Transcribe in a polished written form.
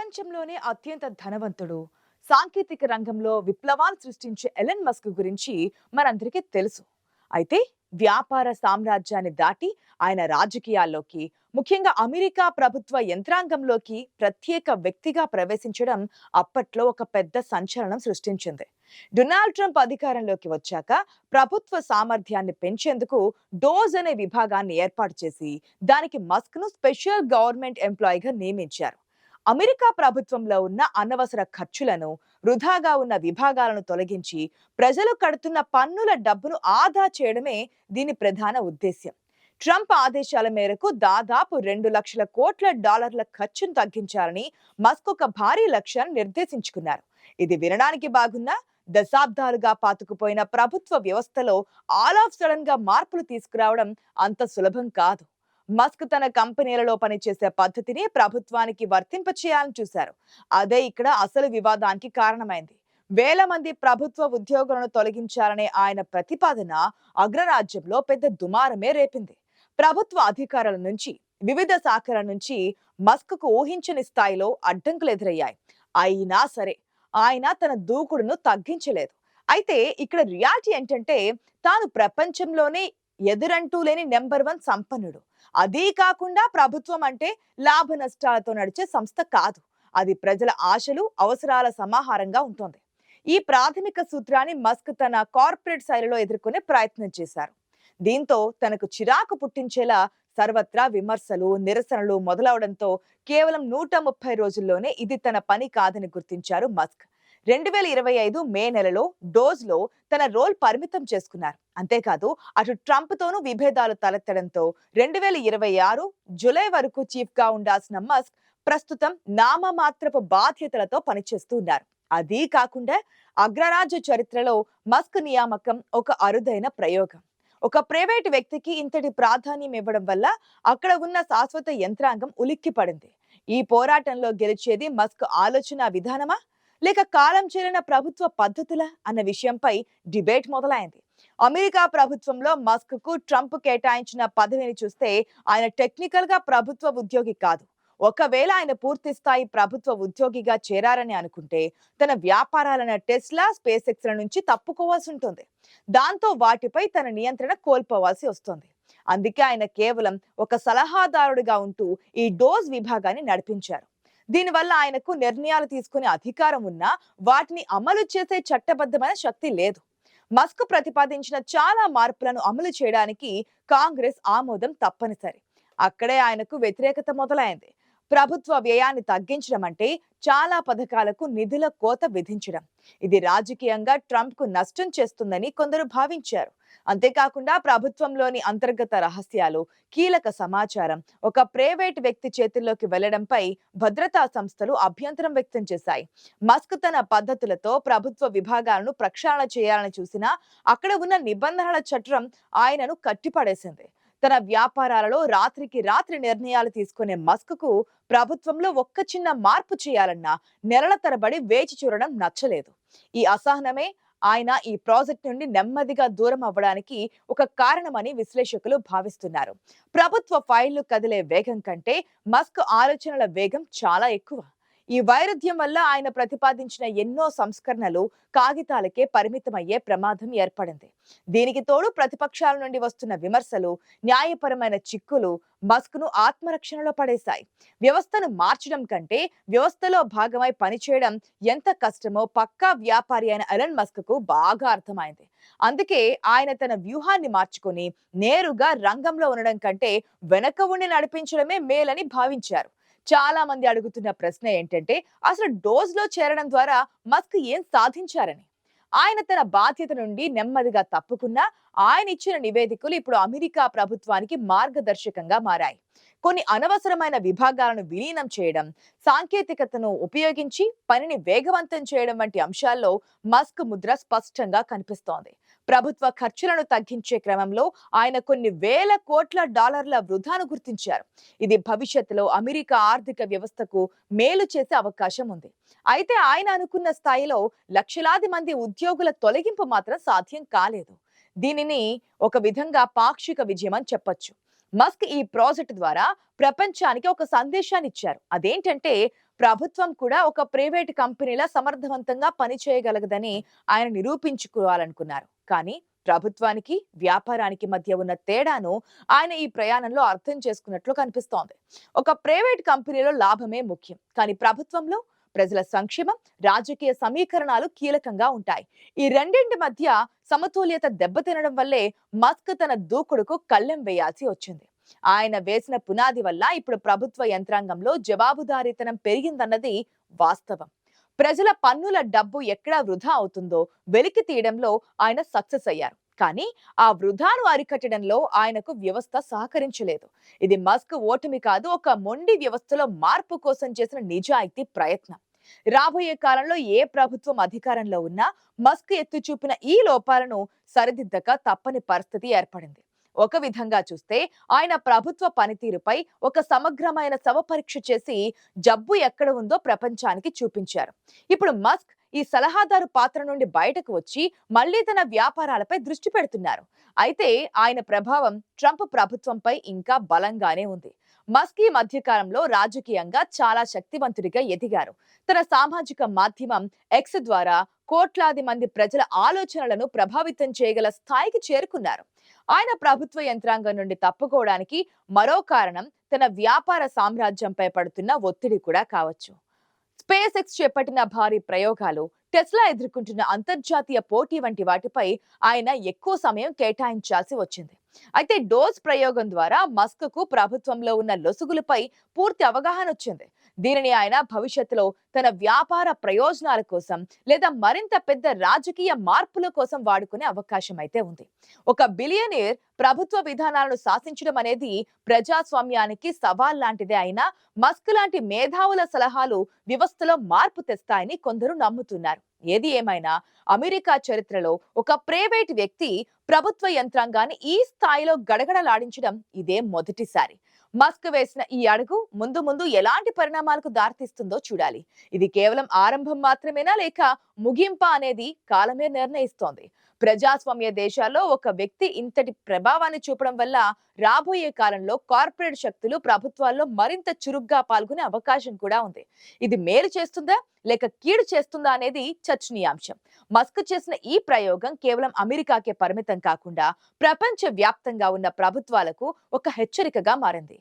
ప్రపంచంలోనే అత్యంత ధనవంతుడు, సాంకేతిక రంగంలో విప్లవాలు సృష్టించే ఎలన్ మస్క్ గురించి మనందరికీ తెలుసు. అయితే వ్యాపార సామ్రాజ్యాన్ని దాటి ఆయన రాజకీయాల్లోకి, ముఖ్యంగా అమెరికా ప్రభుత్వ యంత్రాంగంలోకి ప్రత్యేక వ్యక్తిగా ప్రవేశించడం అప్పట్లో ఒక పెద్ద సంచలనం సృష్టించింది. డొనాల్డ్ ట్రంప్ అధికారంలోకి వచ్చాక ప్రభుత్వ సామర్థ్యాన్ని పెంచేందుకు డోజ్ అనే విభాగాన్ని ఏర్పాటు చేసి దానికి మస్క్ ను స్పెషల్ గవర్నమెంట్ ఎంప్లాయీగా నియమించారు. అమెరికా ప్రభుత్వంలో ఉన్న అనవసర ఖర్చులను, వృధాగా ఉన్న విభాగాలను తొలగించి ప్రజలు కడుతున్న పన్నుల డబ్బును ఆదా చేయడమే దీని ప్రధాన ఉద్దేశ్యం. ట్రంప్ ఆదేశాల మేరకు దాదాపు 2 లక్షల కోట్ల డాలర్ల ఖర్చును తగ్గించాలని మస్క్ ఒక భారీ లక్ష్యాన్ని నిర్దేశించుకున్నారు. ఇది వినడానికి బాగున్నా, దశాబ్దాలుగా పాతుకుపోయిన ప్రభుత్వ వ్యవస్థలో ఆల్ ఆఫ్ సడన్ గా మార్పులు తీసుకురావడం అంత సులభం కాదు. మస్క్ తన కంపెనీలలో పనిచేసే పద్ధతిని ప్రభుత్వానికి వర్తింపచేయాలని చూశారు. అదే ఇక్కడ అసలు వివాదానికి కారణమైంది. వేల మంది ప్రభుత్వ ఉద్యోగులను తొలగించాలనే ఆయన ప్రతిపాదన అగ్రరాజ్యంలో పెద్ద దుమారమే రేపింది. ప్రభుత్వ అధికారుల నుంచి, వివిధ శాఖల నుంచి మస్క్ కు ఊహించని స్థాయిలో అడ్డంకులు ఎదురయ్యాయి. అయినా సరే ఆయన తన దూకుడును తగ్గించలేదు. అయితే ఇక్కడ రియాలిటీ ఏంటంటే, తాను ప్రపంచంలోనే ఎదురంటూ లేని నెంబర్ 1 సంపన్నుడు. అదీ కాకుండా ప్రభుత్వం అంటే లాభ నష్టాలతో నడిచే సంస్థ కాదు. అది ప్రజల ఆశలు, అవసరాల సమాహారంగా ఉంటుంది. ఈ ప్రాథమిక సూత్రాన్ని మస్క్ తన కార్పొరేట్ శైలిలో ఎదుర్కొనే ప్రయత్నం చేశారు. దీంతో తనకు చిరాకు పుట్టించేలా సర్వత్రా విమర్శలు, నిరసనలు మొదలవడంతో కేవలం 130 రోజుల్లోనే ఇది తన పని కాదని గుర్తించారు మస్క్. 2025 మే నెలలో డోజ్ లో తన రోల్ పరిమితం చేసుకున్నారు. అంతేకాదు, అటు ట్రంప్ తోనూ విభేదాలు తలెత్తడంతో 2026 జూలై వరకు చీఫ్ గా ఉండాల్సిన మస్క్ ప్రస్తుతం నామమాత్రపు బాధ్యతలతో పనిచేస్తూ ఉన్నారు. అదీ కాకుండా అగ్రరాజ్య చరిత్రలో మస్క్ నియామకం ఒక అరుదైన ప్రయోగం. ఒక ప్రైవేట్ వ్యక్తికి ఇంతటి ప్రాధాన్యం ఇవ్వడం వల్ల అక్కడ ఉన్న శాశ్వత యంత్రాంగం ఉలిక్కిపడింది. ఈ పోరాటంలో గెలిచేది మస్క్ ఆలోచన విధానమా, లేక కాలం చెల్లిన ప్రభుత్వ పద్ధతుల అన్న విషయంపై డిబేట్ మొదలైంది. అమెరికా ప్రభుత్వంలో మస్క్ కు ట్రంప్ కేటాయించిన పదవిని చూస్తే ఆయన టెక్నికల్ గా ప్రభుత్వ ఉద్యోగి కాదు. ఒకవేళ ఆయన పూర్తి స్థాయి ప్రభుత్వ ఉద్యోగిగా చేరారని అనుకుంటే తన వ్యాపారాలైన టెస్లా, స్పేస్ ఎక్స్ ల నుంచి తప్పుకోవాల్సి ఉంటుంది. దాంతో వాటిపై తన నియంత్రణ కోల్పోవాల్సి వస్తుంది. అందుకే ఆయన కేవలం ఒక సలహాదారుడిగా ఉంటూ ఈ డోజ్ విభాగాన్ని నడిపించారు. దీనివల్ల ఆయనకు నిర్ణయాలు తీసుకునే అధికారం ఉన్నా వాటిని అమలు చేసే చట్టబద్ధమైన శక్తి లేదు. మస్క్ ప్రతిపాదించిన చాలా మార్పులను అమలు చేయడానికి కాంగ్రెస్ ఆమోదం తప్పనిసరి. అక్కడే ఆయనకు వ్యతిరేకత మొదలైంది. ప్రభుత్వ వ్యయాన్ని తగ్గించడం అంటే చాలా పథకాలకు నిధుల కోత విధించడం. ఇది రాజకీయంగా ట్రంప్ కు నష్టం చేస్తుందని కొందరు భావించారు. అంతేకాకుండా ప్రభుత్వంలోని అంతర్గత రహస్యాలు, కీలక సమాచారం ఒక ప్రైవేట్ వ్యక్తి చేతుల్లోకి వెళ్లడంపై భద్రతా సంస్థలు అభ్యంతరం వ్యక్తం చేశాయి. మస్క్ తన పద్ధతులతో ప్రభుత్వ విభాగాలను ప్రక్షాళన చేయాలని చూసినా అక్కడ ఉన్న నిబంధనల చట్టం ఆయనను కట్టిపడేసింది. తన వ్యాపారాలలో రాత్రికి రాత్రి నిర్ణయాలు తీసుకునే మస్క్ కు ప్రభుత్వంలో ఒక్క చిన్న మార్పు చేయాలన్నా నెలల తరబడి వేచి చూడడం నచ్చలేదు. ఈ అసహనమే ఆయన ఈ ప్రాజెక్ట్ నుండి నెమ్మదిగా దూరం అవ్వడానికి ఒక కారణమని విశ్లేషకులు భావిస్తున్నారు. ప్రభుత్వ ఫైళ్లు కదిలే వేగం కంటే మస్క్ ఆలోచనల వేగం చాలా ఎక్కువ. ఈ వైరుధ్యం వల్ల ఆయన ప్రతిపాదించిన ఎన్నో సంస్కరణలు కాగితాలకే పరిమితమయ్యే ప్రమాదం ఏర్పడింది. దీనికి తోడు ప్రతిపక్షాల నుండి వస్తున్న విమర్శలు, న్యాయపరమైన చిక్కులు మస్క్ ను ఆత్మరక్షణలో పడేశాయి. వ్యవస్థను మార్చడం కంటే వ్యవస్థలో భాగమై పనిచేయడం ఎంత కష్టమో పక్కా వ్యాపారి అయిన ఎలన్ మస్క్ కు బాగా అర్థమైంది. అందుకే ఆయన తన వ్యూహాన్ని మార్చుకొని నేరుగా రంగంలో ఉండడం కంటే వెనక ఉండి నడిపించడమే మేలని భావించారు. చాలా మంది అడుగుతున్న ప్రశ్న ఏంటంటే, అసలు డోజ్ లో చేరడం ద్వారా మస్క్ ఏం సాధించారని. ఆయన తన బాధ్యత నుండి నెమ్మదిగా తప్పుకున్నా ఆయన ఇచ్చిన నివేదికలు ఇప్పుడు అమెరికా ప్రభుత్వానికి మార్గదర్శకంగా మారాయి. కొన్ని అనవసరమైన విభాగాలను విలీనం చేయడం, సాంకేతికతను ఉపయోగించి పనిని వేగవంతం చేయడం వంటి అంశాల్లో మస్క్ ముద్ర స్పష్టంగా కనిపిస్తోంది. ప్రభుత్వ ఖర్చులను తగ్గించే క్రమంలో ఆయన కొన్ని వేల కోట్ల డాలర్ల వృధాను గుర్తించారు. ఇది భవిష్యత్తులో అమెరికా ఆర్థిక వ్యవస్థకు మేలు చేసే అవకాశం ఉంది. అయితే ఆయన అనుకున్న స్థాయిలో లక్షలాది మంది ఉద్యోగుల తొలగింపు మాత్రం సాధ్యం కాలేదు. దీనిని ఒక విధంగా పాక్షిక విజయం అని చెప్పొచ్చు. మస్క్ ఈ ప్రాజెక్ట్ ద్వారా ప్రపంచానికి ఒక సందేశాన్ని ఇచ్చారు. అదేంటంటే ప్రభుత్వం కూడా ఒక ప్రైవేట్ కంపెనీలా సమర్థవంతంగా పనిచేయగలగదని ఆయన నిరూపించుకోవాలనుకున్నారు. కానీ ప్రభుత్వానికి వ్యాపారానికి మధ్య ఉన్న తేడాను ఆయన ఈ ప్రయాణంలో అర్థం చేసుకున్నట్లు కనిపిస్తోంది. ఒక ప్రైవేట్ కంపెనీలో లాభమే ముఖ్యం, కానీ ప్రభుత్వంలో ప్రజల సంక్షేమం, రాజకీయ సమీకరణాలు కీలకంగా ఉంటాయి. ఈ రెండింటి మధ్య సమతుల్యత దెబ్బతినడం వల్లే మస్క్ తన దూకుడుకు కళ్ళెం వేయాల్సి వచ్చింది. ఆయన వేసిన పునాది వల్ల ఇప్పుడు ప్రభుత్వ యంత్రాంగంలో జవాబుదారీతనం పెరిగిందన్నది వాస్తవం. ప్రజల పన్నుల డబ్బు ఎక్కడ వృధా అవుతుందో వెలికి తీయడంలో ఆయన సక్సెస్ అయ్యారు. కానీ ఆ వృధాను అరికట్టడంలో ఆయనకు వ్యవస్థ సహకరించలేదు. ఇది మస్క్ ఓటమి కాదు, ఒక మొండి వ్యవస్థలో మార్పు కోసం చేసిన నిజాయితీ ప్రయత్నం. రాబోయే కాలంలో ఏ ప్రభుత్వం అధికారంలో ఉన్నా మస్క్ ఎత్తి చూపిన ఈ లోపాలను సరిదిద్దక తప్పని పరిస్థితి ఏర్పడింది. ఒక విధంగా చూస్తే ఆయన ప్రభుత్వ పనితీరుపై ఒక సమగ్రమైన శవపరీక్ష చేసి జబ్బు ఎక్కడ ఉందో ప్రపంచానికి చూపించారు. ఇప్పుడు మస్క్ ఈ సలహాదారు పాత్ర నుండి బయటకు వచ్చి మళ్లీ తన వ్యాపారాలపై దృష్టి పెడుతున్నారు. అయితే ఆయన ప్రభావం ట్రంప్ ప్రభుత్వంపై ఇంకా బలంగానే ఉంది. మస్క్ ఈ మధ్యకాలంలో రాజకీయంగా చాలా శక్తివంతుడిగా ఎదిగారు. తన సామాజిక మాధ్యమం ఎక్స్ ద్వారా కోట్లాది మంది ప్రజల ఆలోచనలను ప్రభావితం చేయగల స్థాయికి చేరుకున్నారు. ఆయన ప్రభుత్వ యంత్రాంగం నుండి తప్పుకోవడానికి మరో కారణం తన వ్యాపార సామ్రాజ్యంపై పడుతున్న ఒత్తిడి కూడా కావచ్చు. స్పేస్ ఎక్స్ చేపట్టిన భారీ ప్రయోగాలు, టెస్లా ఎదుర్కొంటున్న అంతర్జాతీయ పోటీ వంటి వాటిపై ఆయన ఎక్కువ సమయం కేటాయించాల్సి వచ్చింది. అయితే డోస్ ప్రయోగం ద్వారా మస్క్ కు ప్రభుత్వంలో ఉన్న లొసుగులపై పూర్తి అవగాహన వచ్చింది. దీనిని ఆయన భవిష్యత్తులో తన వ్యాపార ప్రయోజనాల కోసం లేదా మరింత పెద్ద రాజకీయ మార్పుల కోసం వాడుకునే అవకాశం అయితే ఉంది. ఒక బిలియనీర్ ప్రభుత్వ విధానాలను శాసించడం అనేది ప్రజాస్వామ్యానికి సవాల్ లాంటిదే అయినా మస్క్ లాంటి మేధావుల సలహాలు వ్యవస్థలో మార్పు తెస్తాయని కొందరు నమ్ముతున్నారు. ఏది ఏమైనా అమెరికా చరిత్రలో ఒక ప్రైవేట్ వ్యక్తి ప్రభుత్వ యంత్రాంగాన్ని ఈ స్థాయిలో గడగడలాడించడం ఇదే మొదటిసారి. మస్క్ వేసిన ఈ అడుగు ముందు ముందు ఎలాంటి పరిణామాలకు దారితీస్తుందో చూడాలి. ఇది కేవలం ఆరంభం మాత్రమేనా లేక ముగింపా అనేది కాలమే నిర్ణయిస్తోంది. ప్రజాస్వామ్య దేశాల్లో ఒక వ్యక్తి ఇంతటి ప్రభావాన్ని చూపడం వల్ల రాబోయే కాలంలో కార్పొరేట్ శక్తులు ప్రభుత్వాల్లో మరింత చురుగ్గా పాల్గొనే అవకాశం కూడా ఉంది. ఇది మేలు చేస్తుందా లేక కీడు చేస్తుందా అనేది చర్చనీయాంశం. మస్క్ చేసిన ఈ ప్రయోగం కేవలం అమెరికాకే పరిమితం కాకుండా ప్రపంచ వ్యాప్తంగా ఉన్న ప్రభుత్వాలకు ఒక హెచ్చరికగా మారింది.